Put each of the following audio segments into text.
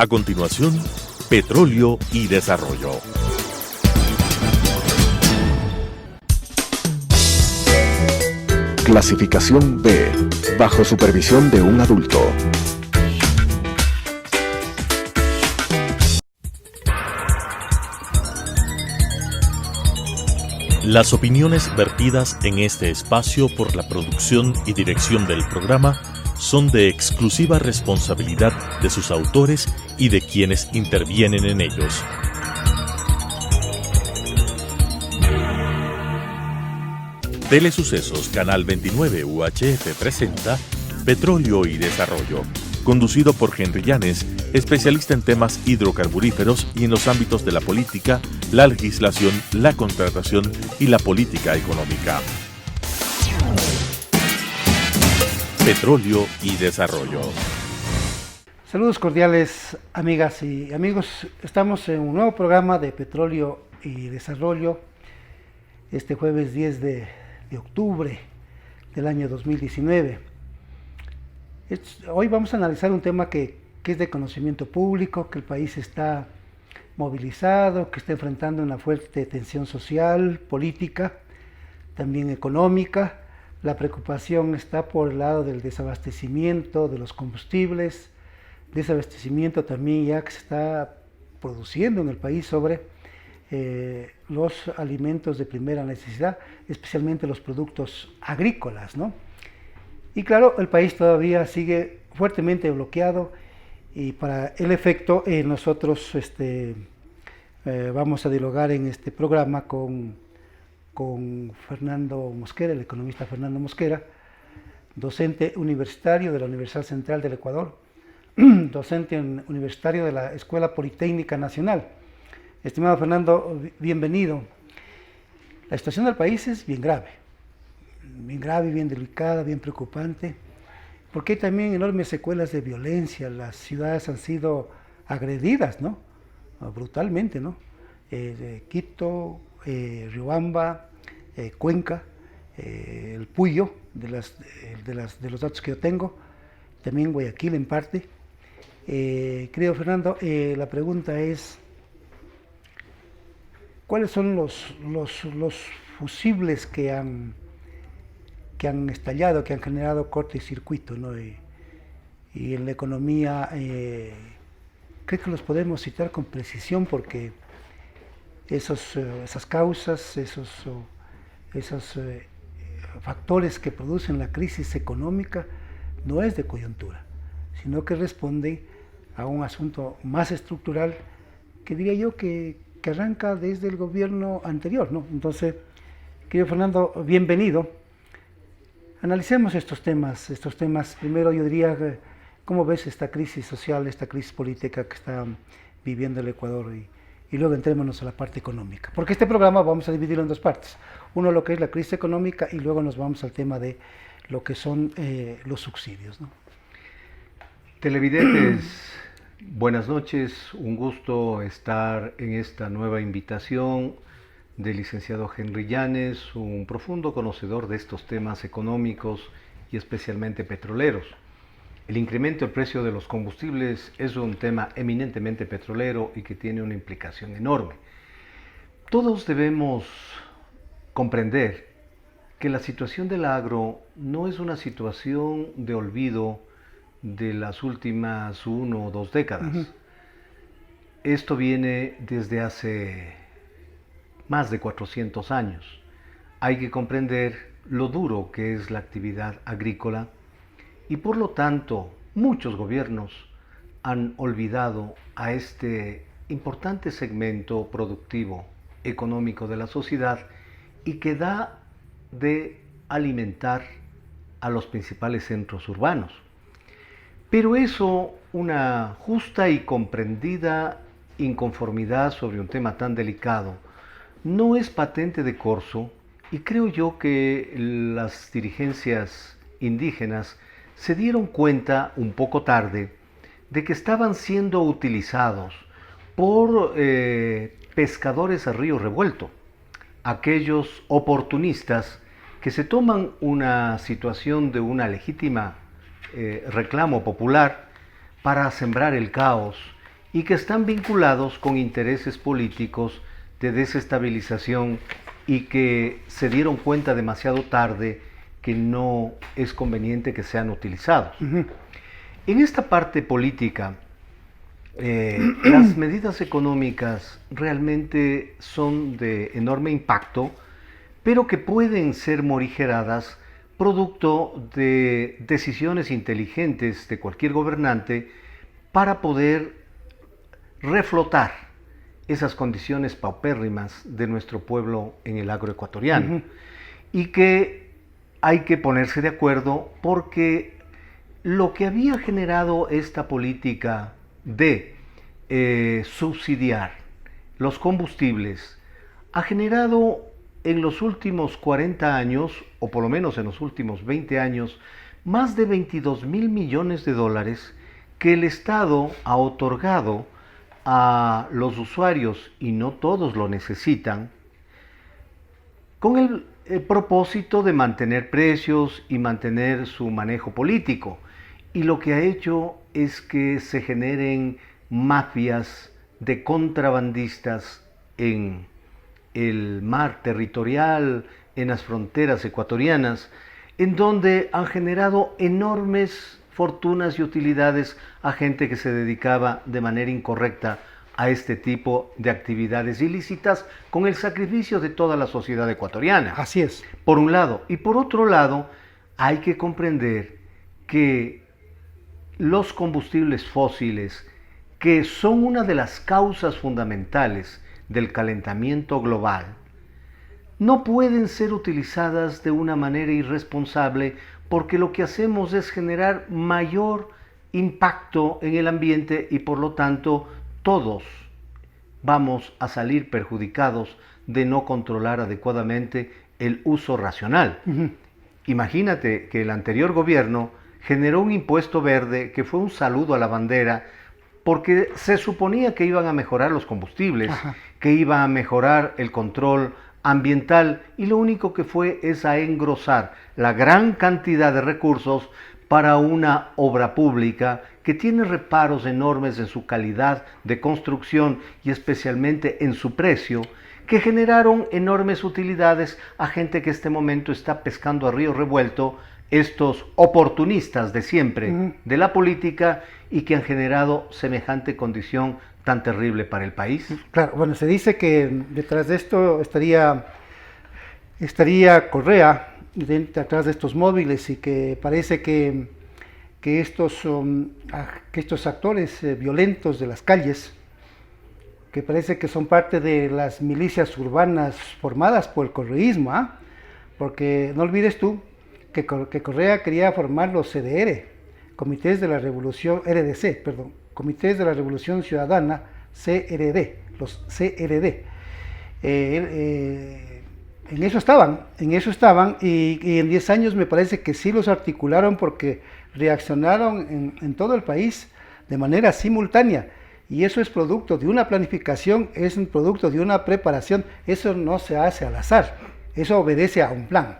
A continuación, Petróleo y Desarrollo. Clasificación B, bajo supervisión de un adulto. Las opiniones vertidas en este espacio por la producción y dirección del programa son de exclusiva responsabilidad de sus autores y de quienes intervienen en ellos. Telesucesos Canal 29 UHF presenta Petróleo y Desarrollo, conducido por Henry Llanes, especialista en temas hidrocarburíferos y en los ámbitos de la política, la legislación, la contratación y la política económica. Petróleo y Desarrollo. Saludos cordiales, amigas y amigos. Estamos en un nuevo programa de Petróleo y Desarrollo, este jueves 10 de octubre del año 2019. Hoy vamos a analizar un tema que es de conocimiento público, que el país está movilizado, que está enfrentando una fuerte tensión social, política, también económica. La preocupación está por el lado del desabastecimiento de los combustibles, desabastecimiento también ya que se está produciendo en el país sobre los alimentos de primera necesidad, especialmente los productos agrícolas, ¿no? Y claro, el país todavía sigue fuertemente bloqueado y para el efecto nosotros vamos a dialogar en este programa con Fernando Mosquera, el economista Fernando Mosquera, docente universitario de la Universidad Central del Ecuador, docente universitario de la Escuela Politécnica Nacional. Estimado Fernando, bienvenido. La situación del país es bien grave, bien delicada, bien preocupante, porque hay también enormes secuelas de violencia. Las ciudades han sido agredidas, ¿no? Brutalmente, ¿no? Quito, Riobamba, Cuenca, el Puyo, de los datos que yo tengo, también Guayaquil en parte. Querido Fernando, la pregunta es, ¿cuáles son los fusibles que han estallado, que han generado cortocircuito, ¿no? Y en la economía, creo que los podemos citar con precisión porque esas causas, esos factores que producen la crisis económica no es de coyuntura, sino que responde a un asunto más estructural que diría yo que arranca desde el gobierno anterior, ¿no? Entonces, querido Fernando, bienvenido. Analicemos estos temas. Primero yo diría, ¿cómo ves esta crisis social, esta crisis política que está viviendo el Ecuador? Y luego entrémonos a la parte económica. Porque este programa vamos a dividirlo en dos partes. Uno lo que es la crisis económica y luego nos vamos al tema de lo que son los subsidios, ¿no? Televidentes, buenas noches. Un gusto estar en esta nueva invitación del licenciado Henry Llanes, un profundo conocedor de estos temas económicos y especialmente petroleros. El incremento del precio de los combustibles es un tema eminentemente petrolero y que tiene una implicación enorme. Todos debemos comprender que la situación del agro no es una situación de olvido de las últimas 1 o 2 décadas. Uh-huh. Esto viene desde hace más de 400 años. Hay que comprender lo duro que es la actividad agrícola y por lo tanto muchos gobiernos han olvidado a este importante segmento productivo económico de la sociedad y que da de alimentar a los principales centros urbanos. Pero eso, una justa y comprendida inconformidad sobre un tema tan delicado, no es patente de corso y creo yo que las dirigencias indígenas se dieron cuenta un poco tarde de que estaban siendo utilizados por pescadores a río revuelto, aquellos oportunistas que se toman una situación de una legítima reclamo popular para sembrar el caos y que están vinculados con intereses políticos de desestabilización y que se dieron cuenta demasiado tarde que no es conveniente que sean utilizados. En esta parte política, las medidas económicas realmente son de enorme impacto, pero que pueden ser morigeradas producto de decisiones inteligentes de cualquier gobernante para poder reflotar esas condiciones paupérrimas de nuestro pueblo en el agroecuatoriano. Y que hay que ponerse de acuerdo porque lo que había generado esta política de subsidiar los combustibles ha generado en los últimos 40 años, o por lo menos en los últimos 20 años, más de 22.000 millones de dólares que el Estado ha otorgado a los usuarios, y no todos lo necesitan, con el propósito de mantener precios y mantener su manejo político. Y lo que ha hecho es que se generen mafias de contrabandistas en el mar territorial, en las fronteras ecuatorianas, en donde han generado enormes fortunas y utilidades a gente que se dedicaba de manera incorrecta a este tipo de actividades ilícitas con el sacrificio de toda la sociedad ecuatoriana. Así es. Por un lado. Y por otro lado, hay que comprender que los combustibles fósiles, que son una de las causas fundamentales del calentamiento global, no pueden ser utilizadas de una manera irresponsable, porque lo que hacemos es generar mayor impacto en el ambiente y por lo tanto todos vamos a salir perjudicados de no controlar adecuadamente el uso racional. Imagínate que el anterior gobierno generó un impuesto verde que fue un saludo a la bandera, porque se suponía que iban a mejorar los combustibles, que iba a mejorar el control ambiental, y lo único que fue es a engrosar la gran cantidad de recursos para una obra pública que tiene reparos enormes en su calidad de construcción y especialmente en su precio, que generaron enormes utilidades a gente que en este momento está pescando a río revuelto, estos oportunistas de siempre de la política, y que han generado semejante condición tan terrible para el país. Claro, bueno, se dice que detrás de esto estaría Correa, detrás de estos móviles, y que parece que estos actores violentos de las calles, que parece que son parte de las milicias urbanas formadas por el correísmo, porque no olvides tú que Correa quería formar los CDR, Comités de la Revolución, RDC, perdón, Comités de la Revolución Ciudadana, CRD, los CRD. En eso estaban, y en 10 años me parece que sí los articularon, porque reaccionaron en todo el país de manera simultánea, y eso es producto de una planificación, es un producto de una preparación. Eso no se hace al azar, eso obedece a un plan,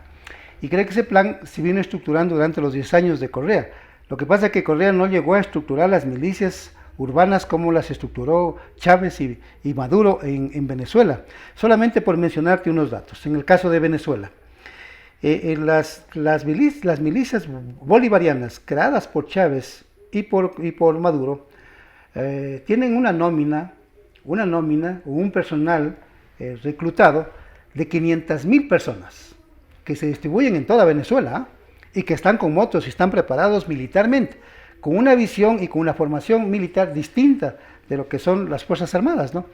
y creo que ese plan se vino estructurando durante los 10 años de Correa. Lo que pasa es que Correa no llegó a estructurar las milicias urbanas como las estructuró Chávez y Maduro en Venezuela. Solamente por mencionarte unos datos. En el caso de Venezuela, las milicias bolivarianas creadas por Chávez y por Maduro tienen una nómina o un personal reclutado de 500.000 personas que se distribuyen en toda Venezuela, y que están con motos y están preparados militarmente, con una visión y con una formación militar distinta de lo que son las Fuerzas Armadas, ¿no?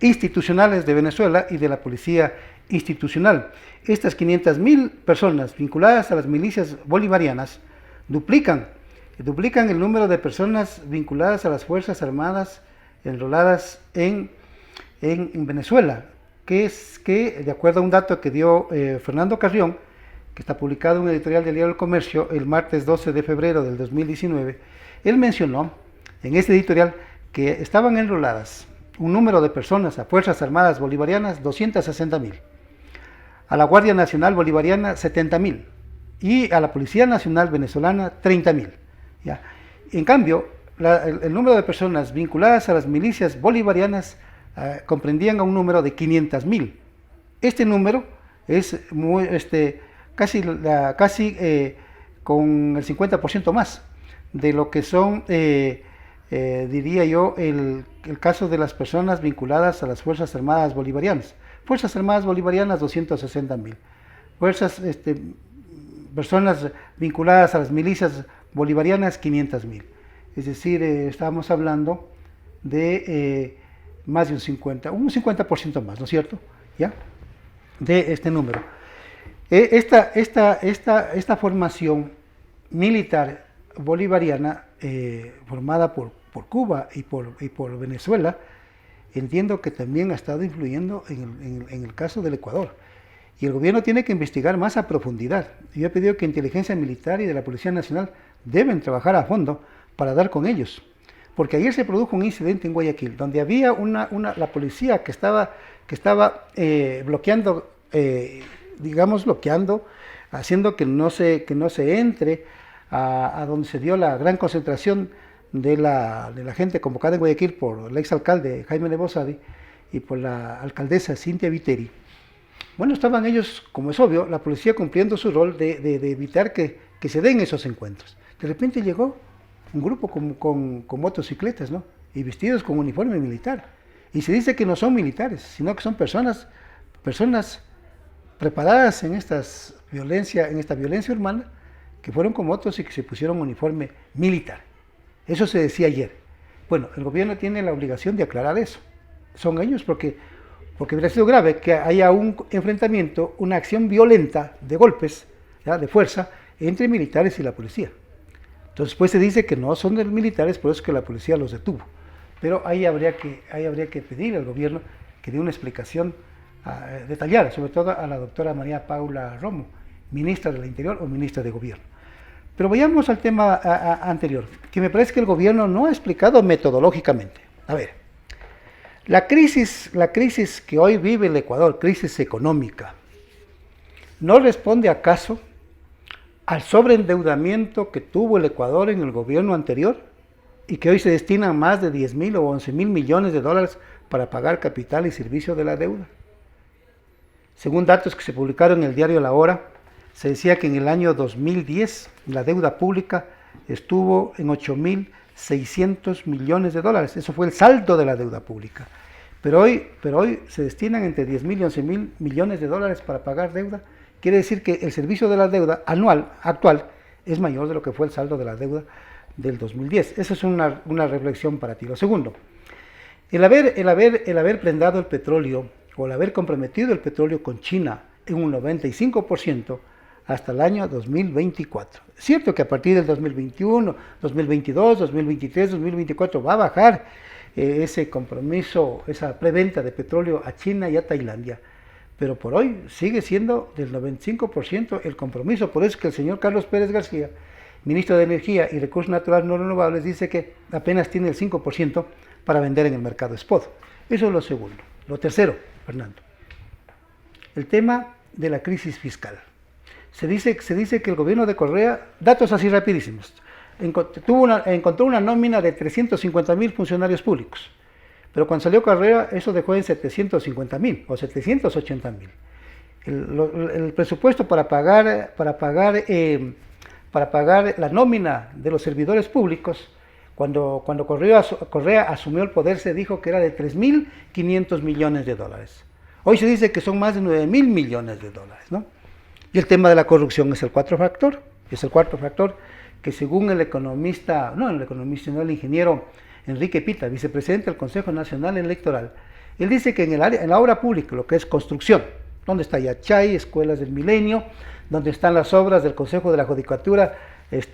Institucionales de Venezuela y de la Policía Institucional. Estas 500.000 personas vinculadas a las milicias bolivarianas duplican el número de personas vinculadas a las Fuerzas Armadas enroladas en Venezuela, que de acuerdo a un dato que dio Fernando Carrión, que está publicado en un editorial del Diario del Comercio el martes 12 de febrero del 2019, él mencionó en ese editorial que estaban enroladas un número de personas a Fuerzas Armadas Bolivarianas 260.000, a la Guardia Nacional Bolivariana 70.000 y a la Policía Nacional Venezolana 30.000. ¿Ya? En cambio, el número de personas vinculadas a las milicias bolivarianas comprendían a un número de 500.000. Este número es casi con el 50% más de lo que son, diría yo, el caso de las personas vinculadas a las Fuerzas Armadas Bolivarianas. Fuerzas Armadas Bolivarianas, 260.000. Personas vinculadas a las milicias bolivarianas, 500.000. Es decir, estamos hablando de más de un 50% más, ¿no es cierto? ¿Ya? De este número. Esta formación militar bolivariana, formada por Cuba y por Venezuela, entiendo que también ha estado influyendo en el caso del Ecuador. Y el gobierno tiene que investigar más a profundidad. Yo he pedido que inteligencia militar y de la Policía Nacional deben trabajar a fondo para dar con ellos. Porque ayer se produjo un incidente en Guayaquil, donde había la policía que estaba bloqueando, haciendo que no se entre a donde se dio la gran concentración de la gente convocada en Guayaquil por el exalcalde Jaime Nebozadi y por la alcaldesa Cintia Viteri. Bueno, estaban ellos, como es obvio, la policía cumpliendo su rol de evitar que se den esos encuentros. De repente llegó un grupo con motocicletas, ¿no? Y vestidos con uniforme militar. Y se dice que no son militares, sino que son personas preparadas en esta violencia urbana, que fueron con motos y que se pusieron uniforme militar. Eso se decía ayer. Bueno, el gobierno tiene la obligación de aclarar eso. Son ellos porque hubiera sido grave que haya un enfrentamiento, una acción violenta de golpes, ¿ya?, de fuerza, entre militares y la policía. Entonces, pues se dice que no son de los militares, por eso es que la policía los detuvo. Pero ahí habría que pedir al gobierno que dé una explicación detallada, sobre todo a la doctora María Paula Romo, ministra del Interior o ministra de Gobierno. Pero vayamos al tema anterior, que me parece que el gobierno no ha explicado metodológicamente. A ver, la crisis que hoy vive el Ecuador, crisis económica, ¿no responde acaso al sobreendeudamiento que tuvo el Ecuador en el gobierno anterior y que hoy se destinan más de 10.000 o 11.000 millones de dólares para pagar capital y servicio de la deuda? Según datos que se publicaron en el diario La Hora, se decía que en el año 2010 la deuda pública estuvo en 8.600 millones de dólares. Eso fue el saldo de la deuda pública. Pero hoy se destinan entre 10.000 y 11.000 millones de dólares para pagar deuda. Quiere decir que el servicio de la deuda actual es mayor de lo que fue el saldo de la deuda del 2010. Esa es una reflexión para ti. Lo segundo, el haber prendado el petróleo o el haber comprometido el petróleo con China en un 95% hasta el año 2024. Es cierto que a partir del 2021, 2022, 2023, 2024 va a bajar ese compromiso, esa preventa de petróleo a China y a Tailandia, pero por hoy sigue siendo del 95% el compromiso. Por eso es que el señor Carlos Pérez García, ministro de Energía y Recursos Naturales No Renovables, dice que apenas tiene el 5% para vender en el mercado spot. Eso es lo segundo. Lo tercero, Fernando, el tema de la crisis fiscal. Se dice que el gobierno de Correa, datos así rapidísimos, encontró una nómina de 350.000 funcionarios públicos, pero cuando salió Correa eso dejó en 750.000 o 780.000. El presupuesto para pagar la nómina de los servidores públicos, cuando Correa asumió el poder, se dijo que era de 3.500 millones de dólares. Hoy se dice que son más de 9.000 millones de dólares, ¿no? Y el tema de la corrupción es el cuarto factor que según el ingeniero Enrique Pita, vicepresidente del Consejo Nacional Electoral, él dice que en la obra pública, lo que es construcción, donde está Yachay, Escuelas del Milenio, donde están las obras del Consejo de la Judicatura,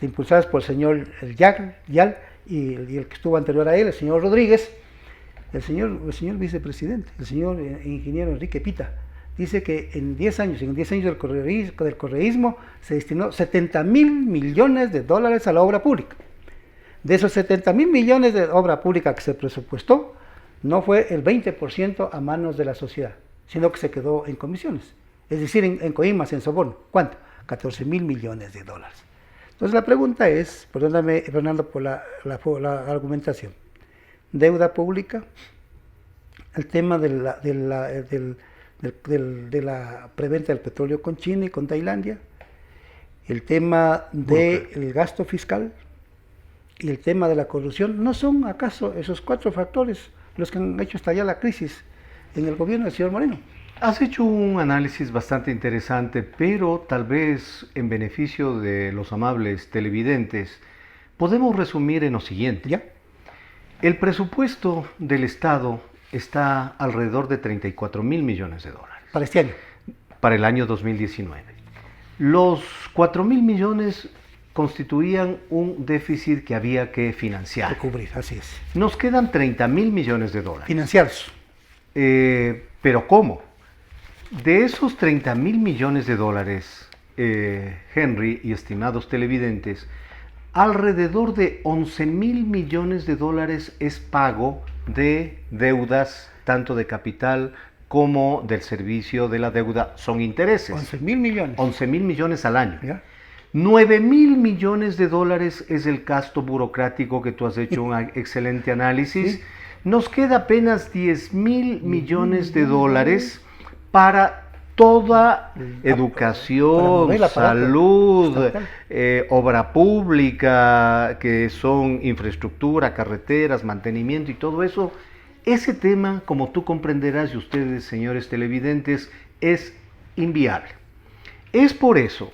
impulsadas por el señor Yal y el que estuvo anterior a él, el señor Rodríguez, el señor vicepresidente, el señor ingeniero Enrique Pita, dice que en 10 años del correísmo se destinó 70.000 millones de dólares a la obra pública. De esos 70.000 millones de obra pública que se presupuestó, no fue el 20% a manos de la sociedad, sino que se quedó en comisiones. Es decir, en coimas, en soborno. ¿Cuánto? 14.000 millones de dólares. Entonces la pregunta es, perdóname Fernando por la argumentación, deuda pública, el tema de la preventa del petróleo con China y con Tailandia, el tema del gasto fiscal y el tema de la corrupción. ¿No son acaso esos 4 factores los que han hecho estallar la crisis en el gobierno del señor Moreno? Has hecho un análisis bastante interesante, pero tal vez en beneficio de los amables televidentes, podemos resumir en lo siguiente. ¿Ya? El presupuesto del Estado está alrededor de 34.000 millones de dólares. Para este año. Para el año 2019. Los 4.000 millones constituían un déficit que había que financiar. Que cubrir, así es. Nos quedan 30.000 millones de dólares. Financiados. ¿Pero cómo? De esos 30.000 millones de dólares, Henry y estimados televidentes, alrededor de 11.000 millones de dólares es pago de deudas, tanto de capital como del servicio de la deuda, son intereses. 11.000 millones. 11.000 millones al año. ¿Ya? 9.000 millones de dólares es el gasto burocrático que tú has hecho un excelente análisis. Sí. Nos queda apenas 10.000 millones de dólares para toda educación, salud, obra pública, que son infraestructura, carreteras, mantenimiento y todo eso. Ese tema, como tú comprenderás y ustedes, señores televidentes, es inviable. Es por eso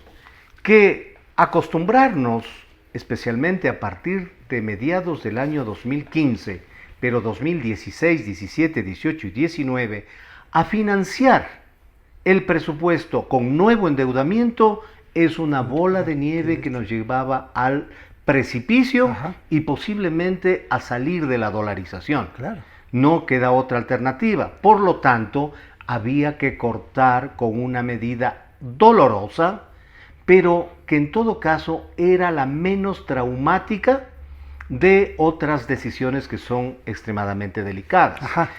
que acostumbrarnos, especialmente a partir de mediados del año 2015, pero 2016, 17, 18 y 19, a financiar el presupuesto con nuevo endeudamiento es una bola de nieve que nos llevaba al precipicio. Ajá. Y posiblemente a salir de la dolarización. Claro. No queda otra alternativa. Por lo tanto, había que cortar con una medida dolorosa, pero que en todo caso era la menos traumática de otras decisiones que son extremadamente delicadas. Ajá.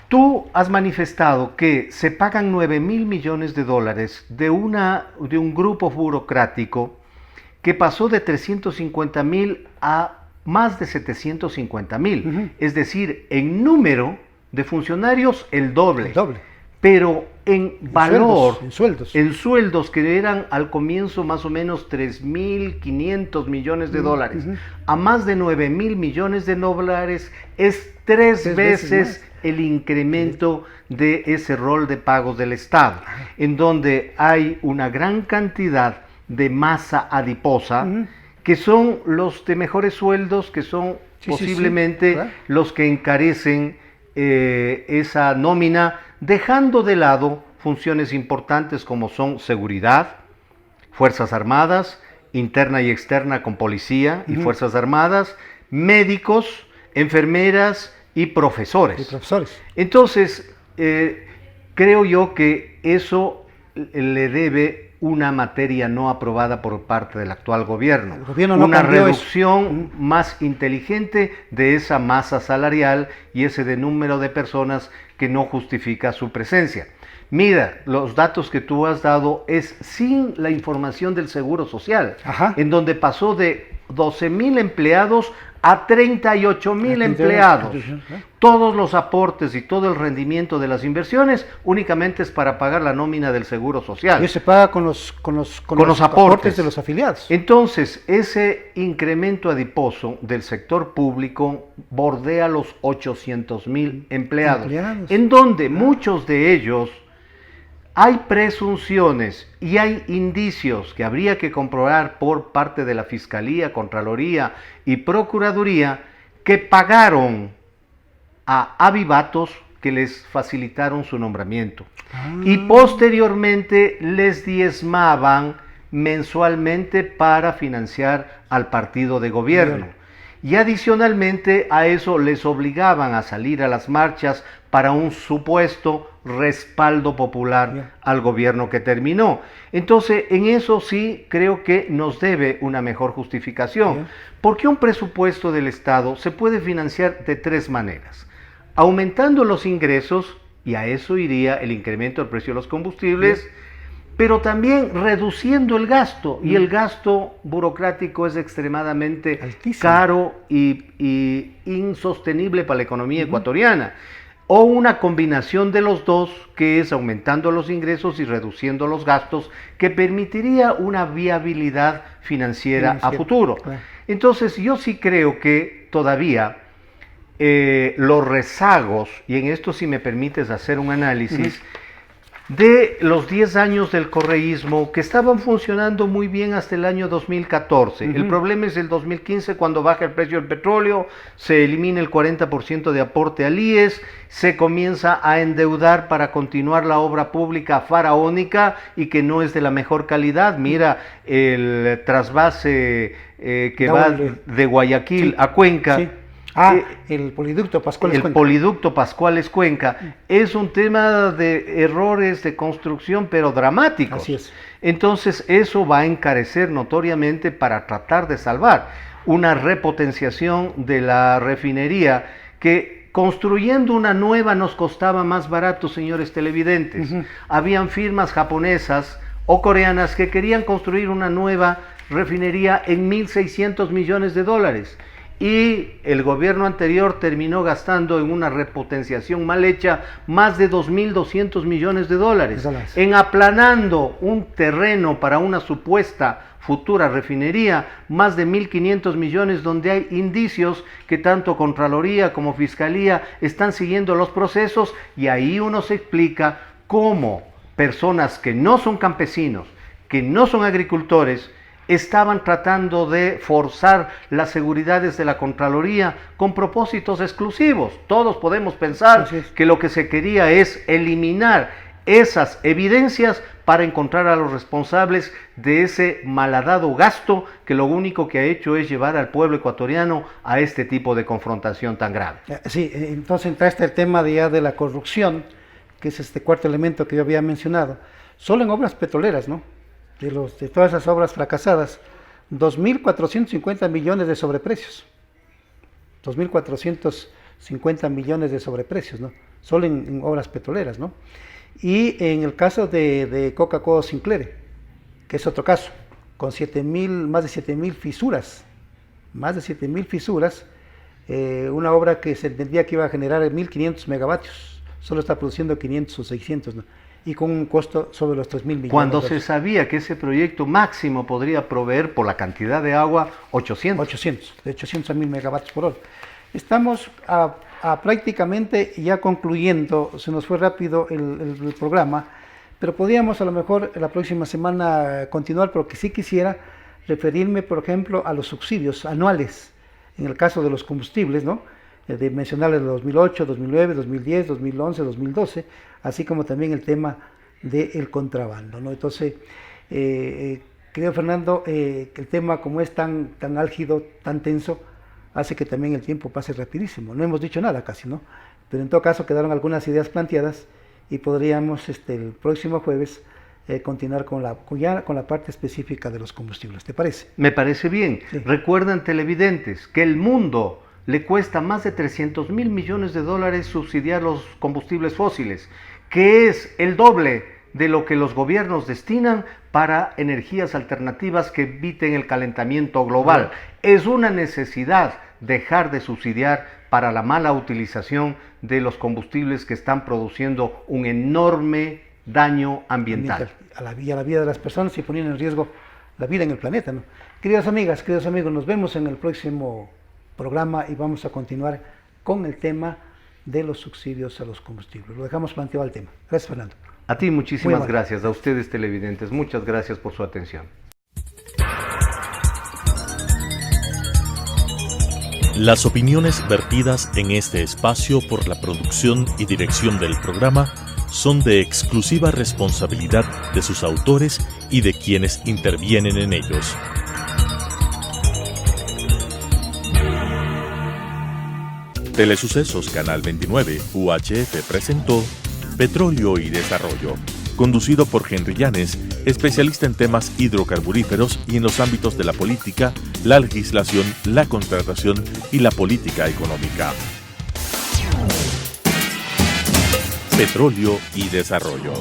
Tú has manifestado que se pagan 9.000 millones de dólares de un grupo burocrático que pasó de 350.000 a más de 750.000. Es decir, en número de funcionarios el doble. El doble. Pero en valor, en sueldos que eran al comienzo más o menos 3.500 millones de dólares, a más de 9.000 millones de dólares, es tres veces el incremento de ese rol de pagos del Estado, en donde hay una gran cantidad de masa adiposa, que son los de mejores sueldos, que son posiblemente claro, los que encarecen esa nómina, dejando de lado funciones importantes como son seguridad, Fuerzas Armadas, interna y externa con policía y Fuerzas Armadas, médicos, enfermeras y profesores. Entonces, creo yo que eso le debe una materia no aprobada por parte del actual gobierno. El gobierno no una reducción más inteligente de esa masa salarial y ese de número de personas que no justifica su presencia. Mira, los datos que tú has dado es sin la información del Seguro Social, en donde pasó de 12.000 empleados a 38.000 empleados. Todos los aportes y todo el rendimiento de las inversiones únicamente es para pagar la nómina del Seguro Social. Y se paga con los aportes de los afiliados. Entonces, ese incremento adiposo del sector público bordea los 800.000 empleados, en donde muchos de ellos hay presunciones y hay indicios que habría que comprobar por parte de la Fiscalía, Contraloría y Procuraduría que pagaron a avivatos que les facilitaron su nombramiento y posteriormente les diezmaban mensualmente para financiar al partido de gobierno. Y adicionalmente a eso les obligaban a salir a las marchas para un supuesto respaldo popular al gobierno que terminó. Entonces, en eso sí creo que nos debe una mejor justificación, porque un presupuesto del Estado se puede financiar de tres maneras: aumentando los ingresos, y a eso iría el incremento del precio de los combustibles, pero también reduciendo el gasto, y el gasto burocrático es extremadamente altísimo, caro y insostenible para la economía ecuatoriana. O una combinación de los dos, que es aumentando los ingresos y reduciendo los gastos, que permitiría una viabilidad financiera a futuro. Claro. Entonces yo sí creo que todavía los rezagos, y en esto si me permites hacer un análisis, de los 10 años del correísmo que estaban funcionando muy bien hasta el año 2014. El problema es el 2015, cuando baja el precio del petróleo, se elimina el 40% de aporte al IES, se comienza a endeudar para continuar la obra pública faraónica y que no es de la mejor calidad. Mira el trasvase que va de Guayaquil a Cuenca. Sí. El poliducto Pascuales Cuenca. El poliducto Pascuales Cuenca es un tema de errores de construcción, pero dramáticos. Así es. Entonces eso va a encarecer notoriamente para tratar de salvar una repotenciación de la refinería que construyendo una nueva nos costaba más barato, señores televidentes. Habían firmas japonesas o coreanas que querían construir una nueva refinería en $1.600 millones. Y el gobierno anterior terminó gastando en una repotenciación mal hecha más de $2.200 millones, en aplanando un terreno para una supuesta futura refinería, más de 1.500 millones, donde hay indicios que tanto Contraloría como Fiscalía están siguiendo los procesos, y ahí uno se explica cómo personas que no son campesinos, que no son agricultores, estaban tratando de forzar las seguridades de la Contraloría con propósitos exclusivos. Todos podemos pensar que lo que se quería es eliminar esas evidencias para encontrar a los responsables de ese malhadado gasto que lo único que ha hecho es llevar al pueblo ecuatoriano a este tipo de confrontación tan grave. Sí, entonces entra el tema de la corrupción, que es este cuarto elemento que yo había mencionado, solo en obras petroleras, ¿no? De todas esas obras fracasadas, 2.450 millones de sobreprecios. 2.450 millones de sobreprecios, ¿no? Solo en obras petroleras, ¿no? Y en el caso de Coca-Cola Sinclair, que es otro caso, con más de 7.000 fisuras. Más de 7.000 fisuras, una obra que se entendía que iba a generar 1.500 megavatios, solo está produciendo 500 o 600, ¿no? Y con un costo sobre los 3.000 millones. Cuando se sabía que ese proyecto máximo podría proveer por la cantidad de agua 800 de 800 a 1.000 megavatios por hora. Estamos prácticamente ya concluyendo, se nos fue rápido el programa, pero podríamos a lo mejor la próxima semana continuar, porque sí quisiera referirme, por ejemplo, a los subsidios anuales, en el caso de los combustibles, ¿no? De mencionarles 2008, 2009, 2010, 2011, 2012, así como también el tema del contrabando, ¿no? Entonces, querido Fernando, el tema como es tan álgido, tan tenso, hace que también el tiempo pase rapidísimo. No hemos dicho nada casi, ¿no? Pero en todo caso quedaron algunas ideas planteadas y podríamos el próximo jueves continuar con la parte específica de los combustibles. ¿Te parece? Me parece bien. Sí. Recuerden, televidentes, que el mundo le cuesta más de $300.000 millones subsidiar los combustibles fósiles, que es el doble de lo que los gobiernos destinan para energías alternativas que eviten el calentamiento global. Es una necesidad dejar de subsidiar para la mala utilización de los combustibles que están produciendo un enorme daño ambiental. A la vida de las personas y poniendo en riesgo la vida en el planeta, ¿no? Queridas amigas, queridos amigos, nos vemos en el próximo programa y vamos a continuar con el tema de los subsidios a los combustibles. Lo dejamos planteado al tema. Gracias, Fernando. A ti muchísimas gracias, a ustedes televidentes, muchas gracias por su atención. Las opiniones vertidas en este espacio por la producción y dirección del programa son de exclusiva responsabilidad de sus autores y de quienes intervienen en ellos. Telesucesos Canal 29 UHF presentó Petróleo y Desarrollo, conducido por Henry Llanes, especialista en temas hidrocarburíferos y en los ámbitos de la política, la legislación, la contratación y la política económica. Petróleo y Desarrollo.